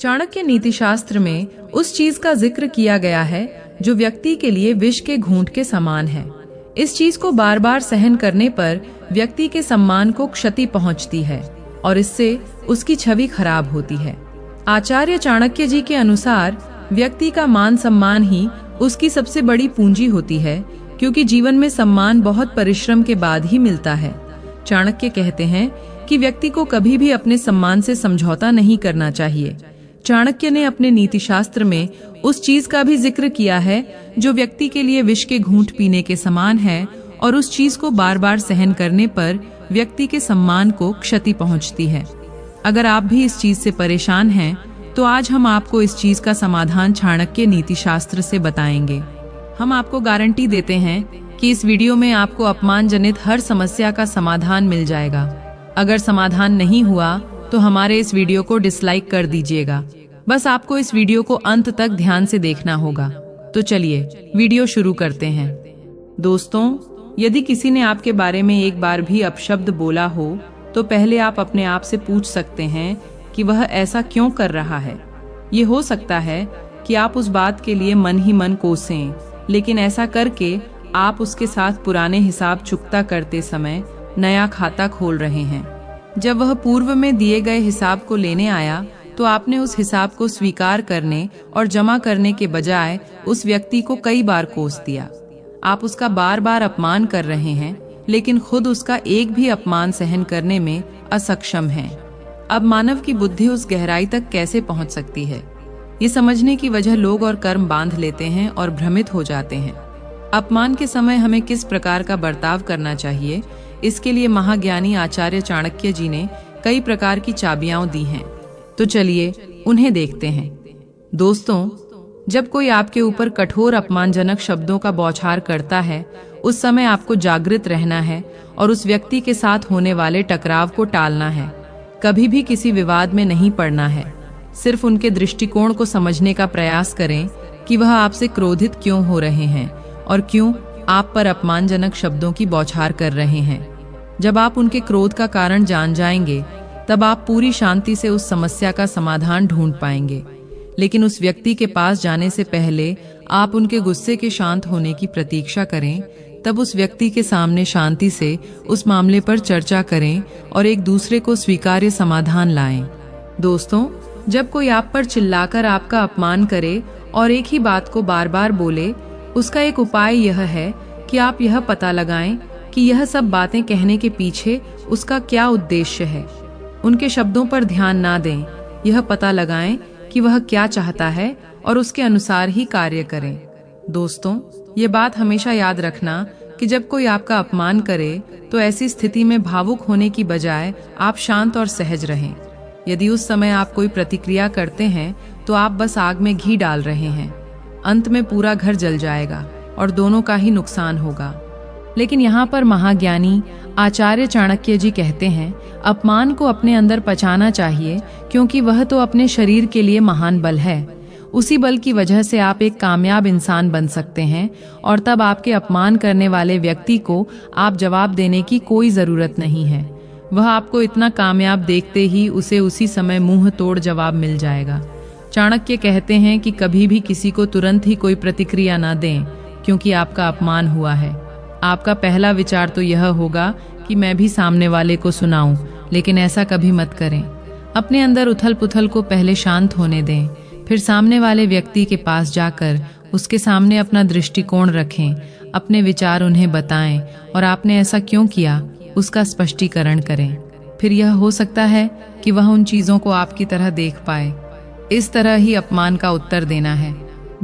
चाणक्य नीतिशास्त्र में उस चीज का जिक्र किया गया है जो व्यक्ति के लिए विष के घूंट के समान है। इस चीज को बार बार सहन करने पर व्यक्ति के सम्मान को क्षति पहुंचती है और इससे उसकी छवि खराब होती है। आचार्य चाणक्य जी के अनुसार व्यक्ति का मान सम्मान ही उसकी सबसे बड़ी पूंजी होती है, क्योंकि जीवन में सम्मान बहुत परिश्रम के बाद ही मिलता है। चाणक्य कहते हैं कि व्यक्ति को कभी भी अपने सम्मान से समझौता नहीं करना चाहिए। चाणक्य ने अपने नीतिशास्त्र में उस चीज का भी जिक्र किया है जो व्यक्ति के लिए विष के घूंट पीने के समान है और उस चीज को बार बार सहन करने पर व्यक्ति के सम्मान को क्षति पहुंचती है। अगर आप भी इस चीज से परेशान हैं, तो आज हम आपको इस चीज का समाधान चाणक्य नीतिशास्त्र से बताएंगे। हम आपको गारंटी देते हैं कि इस वीडियो में आपको अपमान जनित हर समस्या का समाधान मिल जाएगा। अगर समाधान नहीं हुआ तो हमारे इस वीडियो को डिसलाइक कर दीजिएगा। बस आपको इस वीडियो को अंत तक ध्यान से देखना होगा। तो चलिए वीडियो शुरू करते हैं। दोस्तों, यदि किसी ने आपके बारे में एक बार भी अपशब्द बोला हो तो पहले आप अपने आप से पूछ सकते हैं कि वह ऐसा क्यों कर रहा है। ये हो सकता है कि आप उस बात के लिए मन ही मन कोसें, लेकिन ऐसा करके आप उसके साथ पुराने हिसाब चुकता करते समय नया खाता खोल रहे हैं। जब वह पूर्व में दिए गए हिसाब को लेने आया तो आपने उस हिसाब को स्वीकार करने और जमा करने के बजाय उस व्यक्ति को कई बार कोस दिया। आप उसका बार बार अपमान कर रहे हैं, लेकिन खुद उसका एक भी अपमान सहन करने में असक्षम हैं। अब मानव की बुद्धि उस गहराई तक कैसे पहुंच सकती है, ये समझने की वजह लोग और कर्म बांध लेते हैं और भ्रमित हो जाते हैं। अपमान के समय हमें किस प्रकार का बर्ताव करना चाहिए, इसके लिए महाज्ञानी आचार्य चाणक्य जी ने कई प्रकार की चाबियां दी हैं। तो चलिए उन्हें देखते हैं। दोस्तों, जब कोई आपके ऊपर कठोर अपमानजनक शब्दों का बौछार करता है, उस समय आपको जागृत रहना है और उस व्यक्ति के साथ होने वाले टकराव को टालना है। कभी भी किसी विवाद में नहीं पड़ना है। सिर्फ उनके दृष्टिकोण को समझने का प्रयास करें कि वह आपसे क्रोधित क्यों हो रहे हैं और क्यों आप पर अपमानजनक शब्दों की बौछार कर रहे हैं। जब आप उनके क्रोध का कारण जान जाएंगे, तब आप पूरी शांति से उस समस्या का समाधान ढूंढ पाएंगे। लेकिन उस व्यक्ति के पास जाने से पहले आप उनके गुस्से के शांत होने की प्रतीक्षा करें। तब उस व्यक्ति के सामने शांति से उस मामले पर चर्चा करें और एक दूसरे को स्वीकार्य समाधान लाएं। दोस्तों, जब कोई आप पर चिल्लाकर आपका अपमान करे और एक ही बात को बार बार बोले, उसका एक उपाय यह है कि आप यह पता लगाएं कि यह सब बातें कहने के पीछे उसका क्या उद्देश्य है। उनके शब्दों पर ध्यान ना दें, यह पता लगाएं कि वह क्या चाहता है और उसके अनुसार ही कार्य करें। दोस्तों, ये बात हमेशा याद रखना कि जब कोई आपका अपमान करे तो ऐसी स्थिति में भावुक होने की बजाय आप शांत और सहज रहें। यदि उस समय आप कोई प्रतिक्रिया करते हैं तो आप बस आग में घी डाल रहे हैं। अंत में पूरा घर जल जाएगा और दोनों का ही नुकसान होगा। लेकिन यहाँ पर महाज्ञानी आचार्य चाणक्य जी कहते हैं, अपमान को अपने अंदर पचाना चाहिए, क्योंकि वह तो अपने शरीर के लिए महान बल है। उसी बल की वजह से आप एक कामयाब इंसान बन सकते हैं और तब आपके अपमान करने वाले व्यक्ति को आप जवाब देने की कोई जरूरत नहीं है। वह आपको इतना कामयाब देखते ही उसे उसी समय मुंह तोड़ जवाब मिल जाएगा। चाणक्य कहते हैं कि कभी भी किसी को तुरंत ही कोई प्रतिक्रिया न दें, क्योंकि आपका अपमान हुआ है। आपका पहला विचार तो यह होगा कि मैं भी सामने वाले को सुनाऊं, लेकिन ऐसा कभी मत करें। अपने अंदर उथल पुथल को पहले शांत होने दें, फिर सामने वाले व्यक्ति के पास जाकर उसके सामने अपना दृष्टिकोण रखें, अपने विचार उन्हें बताएं और आपने ऐसा क्यों किया उसका स्पष्टीकरण करें। फिर यह हो सकता है कि वह उन चीजों को आपकी तरह देख पाए। इस तरह ही अपमान का उत्तर देना है।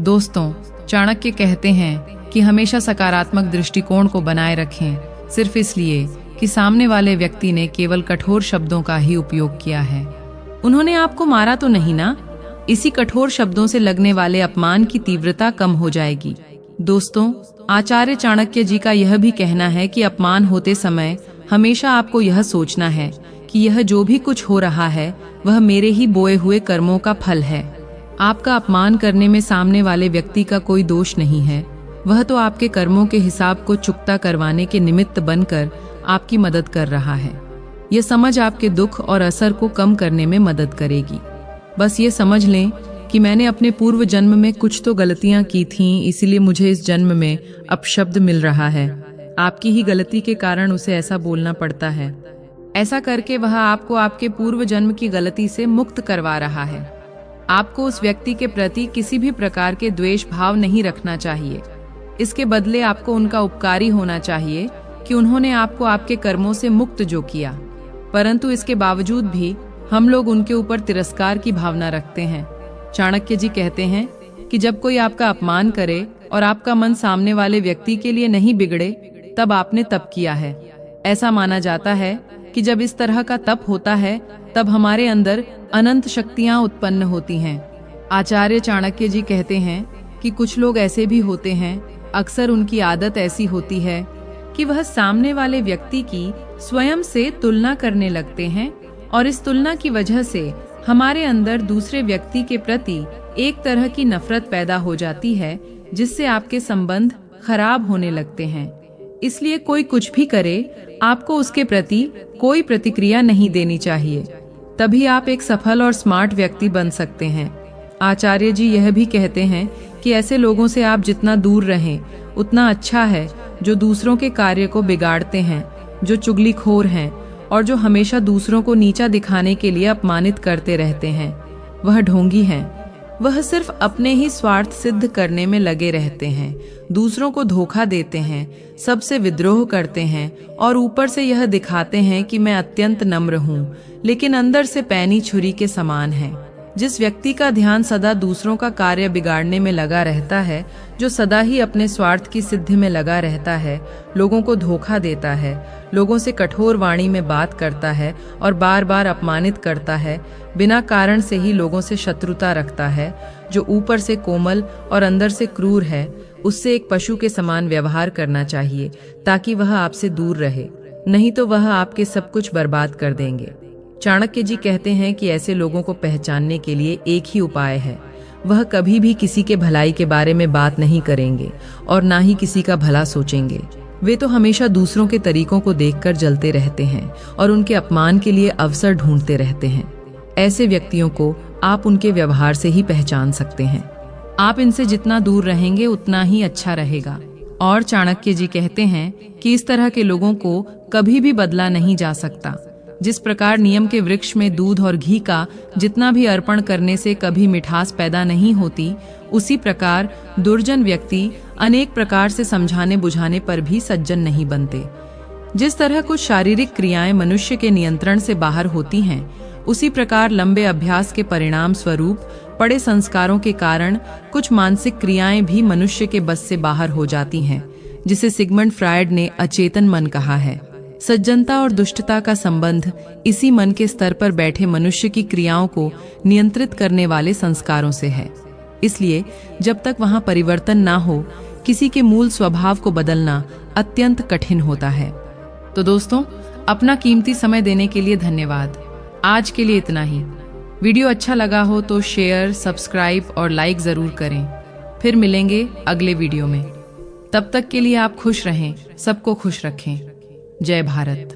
दोस्तों, चाणक्य कहते हैं कि हमेशा सकारात्मक दृष्टिकोण को बनाए रखें, सिर्फ इसलिए कि सामने वाले व्यक्ति ने केवल कठोर शब्दों का ही उपयोग किया है। उन्होंने आपको मारा तो नहीं ना? इसी कठोर शब्दों से लगने वाले अपमान की तीव्रता कम हो जाएगी। दोस्तों, आचार्य चाणक्य जी का यह भी कहना है कि अपमान होते समय हमेशा आपको यह सोचना है कि यह जो भी कुछ हो रहा है वह मेरे ही बोए हुए कर्मों का फल है। आपका अपमान करने में सामने वाले व्यक्ति का कोई दोष नहीं है। वह तो आपके कर्मों के हिसाब को चुकता करवाने के निमित्त बनकर आपकी मदद कर रहा है। यह समझ आपके दुख और असर को कम करने में मदद करेगी। बस ये समझ लें कि मैंने अपने पूर्व जन्म में कुछ तो गलतियां की थीं, इसीलिए मुझे इस जन्म में अपशब्द मिल रहा है। आपकी ही गलती के कारण उसे ऐसा बोलना पड़ता है। ऐसा करके वह आपको आपके पूर्व जन्म की गलती से मुक्त करवा रहा है। आपको उस व्यक्ति के प्रति किसी भी प्रकार के द्वेष भाव नहीं रखना चाहिए। इसके बदले आपको उनका उपकारी होना चाहिए कि उन्होंने आपको आपके कर्मों से मुक्त जो किया। परंतु इसके बावजूद भी हम लोग उनके ऊपर तिरस्कार की भावना रखते हैं। चाणक्य जी कहते हैं कि जब कोई आपका अपमान करे और आपका मन सामने वाले व्यक्ति के लिए नहीं बिगड़े, तब आपने तप किया है। ऐसा माना जाता है कि जब इस तरह का तप होता है तब हमारे अंदर अनंत शक्तियां उत्पन्न होती हैं। आचार्य चाणक्य जी कहते हैं कि कुछ लोग ऐसे भी होते हैं, अक्सर उनकी आदत ऐसी होती है कि वह सामने वाले व्यक्ति की स्वयं से तुलना करने लगते हैं और इस तुलना की वजह से हमारे अंदर दूसरे व्यक्ति के प्रति एक तरह की नफरत पैदा हो जाती है, जिससे आपके संबंध खराब होने लगते हैं। इसलिए कोई कुछ भी करे, आपको उसके प्रति कोई प्रतिक्रिया नहीं देनी चाहिए, तभी आप एक सफल और स्मार्ट व्यक्ति बन सकते हैं। आचार्य जी यह भी कहते हैं कि ऐसे लोगों से आप जितना दूर रहें उतना अच्छा है, जो दूसरों के कार्य को बिगाड़ते हैं, जो चुगलीखोर हैं और जो हमेशा दूसरों को नीचा दिखाने के लिए अपमानित करते रहते हैं। वह ढोंगी हैं। वह सिर्फ अपने ही स्वार्थ सिद्ध करने में लगे रहते हैं, दूसरों को धोखा देते हैं, सबसे विद्रोह करते हैं और ऊपर से यह दिखाते हैं कि मैं अत्यंत नम्र हूँ, लेकिन अंदर से पैनी छुरी के समान है। जिस व्यक्ति का ध्यान सदा दूसरों का कार्य बिगाड़ने में लगा रहता है, जो सदा ही अपने स्वार्थ की सिद्धि में लगा रहता है, लोगों को धोखा देता है, लोगों से कठोर वाणी में बात करता है और बार बार अपमानित करता है, बिना कारण से ही लोगों से शत्रुता रखता है, जो ऊपर से कोमल और अंदर से क्रूर है, उससे एक पशु के समान व्यवहार करना चाहिए ताकि वह आपसे दूर रहे, नहीं तो वह आपके सब कुछ बर्बाद कर देंगे। चाणक्य जी कहते हैं कि ऐसे लोगों को पहचानने के लिए एक ही उपाय है, वह कभी भी किसी के भलाई के बारे में बात नहीं करेंगे और ना ही किसी का भला सोचेंगे। वे तो हमेशा दूसरों के तरीकों को देखकर जलते रहते हैं और उनके अपमान के लिए अवसर ढूंढते रहते हैं। ऐसे व्यक्तियों को आप उनके व्यवहार से ही पहचान सकते हैं। आप इनसे जितना दूर रहेंगे उतना ही अच्छा रहेगा। और चाणक्य जी कहते हैं कि इस तरह के लोगों को कभी भी बदला नहीं जा सकता। जिस प्रकार नियम के वृक्ष में दूध और घी का जितना भी अर्पण करने से कभी मिठास पैदा नहीं होती, उसी प्रकार दुर्जन व्यक्ति अनेक प्रकार से समझाने बुझाने पर भी सज्जन नहीं बनते। जिस तरह कुछ शारीरिक क्रियाएं मनुष्य के नियंत्रण से बाहर होती हैं, उसी प्रकार लंबे अभ्यास के परिणाम स्वरूप पड़े संस्कारों के कारण कुछ मानसिक क्रियाएं भी मनुष्य के बस से बाहर हो जाती हैं, जिसे सिगमंड फ्रायड ने अचेतन मन कहा है। सज्जनता और दुष्टता का संबंध इसी मन के स्तर पर बैठे मनुष्य की क्रियाओं को नियंत्रित करने वाले संस्कारों से है। इसलिए जब तक वहां परिवर्तन ना हो, किसी के मूल स्वभाव को बदलना अत्यंत कठिन होता है। तो दोस्तों, अपना कीमती समय देने के लिए धन्यवाद। आज के लिए इतना ही। वीडियो अच्छा लगा हो तो शेयर, सब्सक्राइब और लाइक जरूर करें। फिर मिलेंगे अगले वीडियो में। तब तक के लिए आप खुश रहें, सबको खुश रखें। जय भारत।